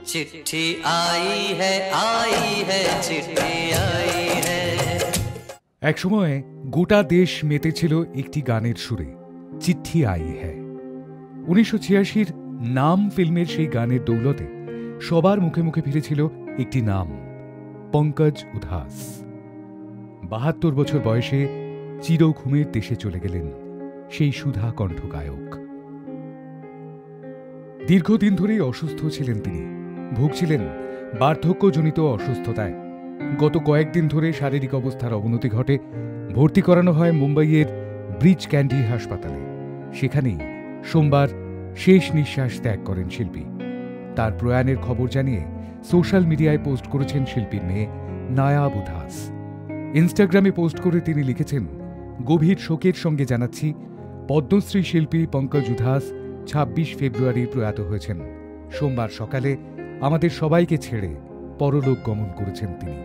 चिट्ठी आई है चिट्ठी आई है। এক সময় গোটা দেশ মেতেছিল একটি গানের সুরে, চিঠি আই হ্যায়। 1986 নাম ফিল্মের সেই গানের দৌলতে সবার মুখে মুখে ফিরেছিল একটি নাম, পঙ্কজ উধাস। 72 বছর বয়সে চির ঘুমের দেশে চলে গেলেন সেই সুধা কণ্ঠ গায়ক। দীর্ঘদিন ধরেই অসুস্থ ছিলেন তিনি, ভুগছিলেন বার্ধক্যজনিত অসুস্থতায়। গত কয়েকদিন ধরে শারীরিক অবস্থার অবনতি ঘটে, ভর্তি করানো হয় মুম্বাইয়ের ব্রিচ ক্যান্ডি হাসপাতালে। সেখানেই সোমবার শেষ নিঃশ্বাস ত্যাগ করেন শিল্পী। তার প্রয়াণের খবর জানিয়ে সোশ্যাল মিডিয়ায় পোস্ট করেছেন শিল্পীর মেয়ে নায়াব উধাস। ইনস্টাগ্রামে পোস্ট করে তিনি লিখেছেন, গভীর শোকের সঙ্গে জানাচ্ছি, পদ্মশ্রী শিল্পী পঙ্কজ উধাস 26 ফেব্রুয়ারি প্রয়াত হয়েছেন। সোমবার সকালে আমাদের সবাইকে ছেড়ে পরলোক গমন করেছেন তিনি।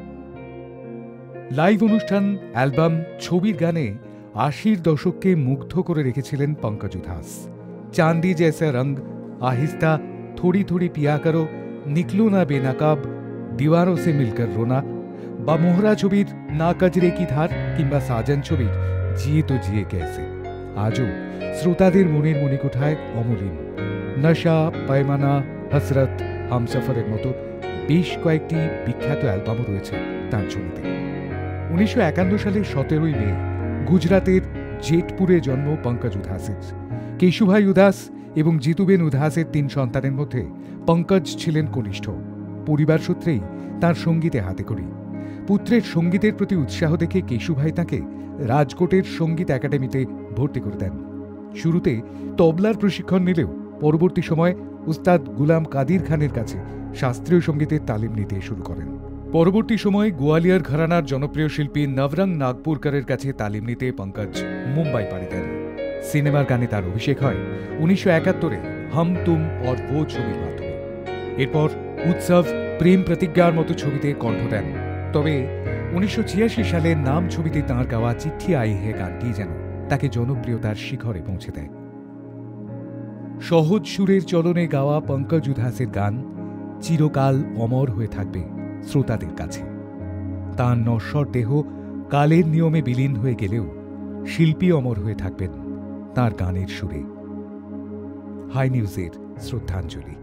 লাইভ অনুষ্ঠান, অ্যালবাম, ছবির গানে 80 দশককে মুগ্ধ করে রেখেছিলেন পঙ্কজ উধাস। চাঁদি জैसा रंग, आहिस्ता, थोड़ी थोड़ी पिया करो, निकलो ना बेनकाब, दीवारों से मिलकर रोना বা মোহরা ছবির না কাজরে কি ধার কিংবা সাজান ছবির জিয়ে তো জিয়ে কেসে আজও শ্রোতাদের মনের মণিকোঠায় অমলিন। নশা, পায়মানা, হসরত, হামসফরের মতো বেশ কয়েকটি বিখ্যাত অ্যালবামও রয়েছে তাঁর ছবিতে। 1951 সালের 17 মে গুজরাতের জেটপুরে জন্ম পঙ্কজ উধাসের। কেশুভাই উদাস এবং জিতুবেন উধাসের 3 সন্তানের মধ্যে পঙ্কজ ছিলেন কনিষ্ঠ। পরিবার সূত্রেই তাঁর সঙ্গীতে হাতেখড়ি। পুত্রের সঙ্গীতের প্রতি উৎসাহ দেখে কেশুভাই তাঁকে রাজকোটের সঙ্গীত একাডেমিতে ভর্তি করে দেন। শুরুতে তবলার প্রশিক্ষণ নিলেও পরবর্তী সময় উস্তাদ গুলাম কাদির খানের কাছে শাস্ত্রীয় সঙ্গীতের তালিম নিতে শুরু করেন। পরবর্তী সময় গোয়ালিয়র ঘরানার জনপ্রিয় শিল্পী নবরঙ্গ নাগপুরকরের কাছে তালিম নিতে পঙ্কজ মুম্বাই পাড়ি দেন। সিনেমার গানে তার অভিষেক হয় 1971-এ হম তুম और वो ছবির মাধ্যমে। এরপর উৎসব, প্রেম প্রতিজ্ঞার মতো ছবিতে কণ্ঠ দেন। তবে 1986 সালে নাম ছবিতে তাঁর গাওয়া চিঠি আই হে গানটি যেন তাকে জনপ্রিয়তার শিখরে পৌঁছে দেয়। সহজ সুরের চলনে গাওয়া পঙ্কজ উধাসের গান চিরকাল অমর হয়ে থাকবে শ্রোতাদের কাছে। তাঁর নশ্বর দেহ কালের নিয়মে বিলীন হয়ে গেলেও শিল্পী অমর হয়ে থাকবেন তাঁর গানের সুরে। হাই নিউজের শ্রদ্ধাঞ্জলি।